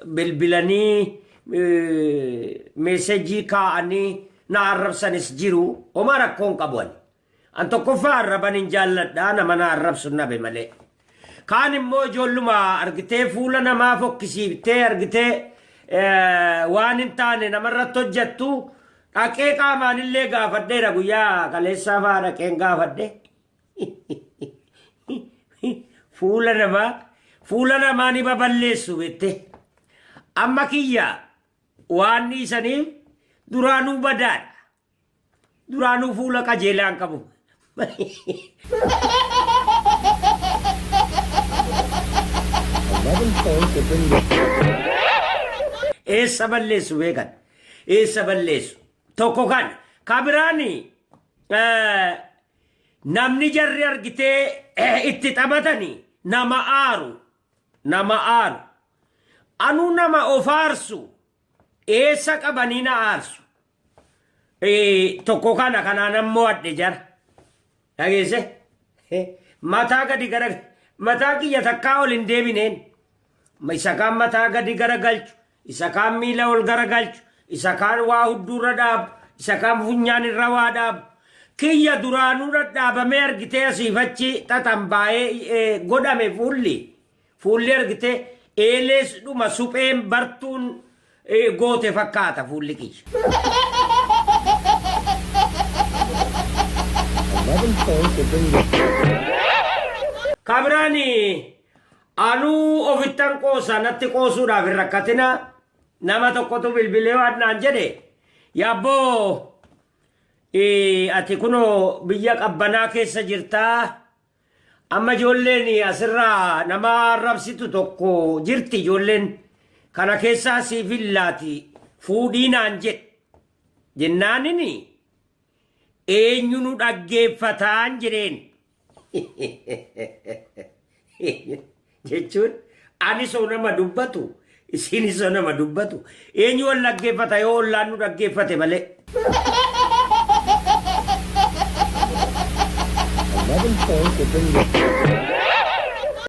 bilbilanii meesejii kaa'anii na arrabsanis jiru homaa rakkoon qabuan. An tokkoffaa arraban hin jaalladhaa nama na arrabsu nabe malee. Kaan immoo ijoolluma argitee fuula namaa fokkisiiftee argitee waan hin taane namarratti hojjettu dhaqee qaamaanillee gaafadheera guyyaa kaleessaa fa'aa dhaqeen gaafadhe. Fuula namaa ni baballeessu bette. Amma kiyya waan dhiisaniif duraanuu badaadha. Duraanuu fuula qajeelaan qabu. Eessa balleessu beekan? Eessa balleessu? Tokko kan kabiraani namni jarri argitee itti taphatanii nama aaru. Nama aaru. Anuu nama of aarsu eessa qabanii na aarsu. Tokko kana kanaan ammoo adde jara. Dhageesse? Mataa gadi gara mataa kiyya takkaa ol hin deebineen. Isa kaan mataa gadi gara galchu. Isa kaan miila ol gara galchu. Isa kaan waa hudduurra dhaabu. Isa kaan funyaan irra waa dhaabu. Kiyya duraanuu dhadhaabamee argitee asiifachi xaxambaa'ee godhame fuulli. Fuulli argitee eelees dhuma supheen bartuun goote fakkaata fuulli kiyya. Kabiraani anuu ofittan qoosa natti qoosuudhaaf hin rakkatina nama tokkotu bilbilee waan naan jedhe yaabboo ati kunoo biyya qabbanaa keessa jirtaa amma ijoolleen asirraa nama arrabsitu tokko jirti ijoolleen kana keessaa siif illaati fuudhii naan jedhe jennaanini eenyu nu dhaggeeffataan jedheen. Jechuun ani soo nama dubbatu isin soo nama dubbatu eenyu wal dhaggeeffata yoo ollaan nu dhaggeeffate malee. Phone to bring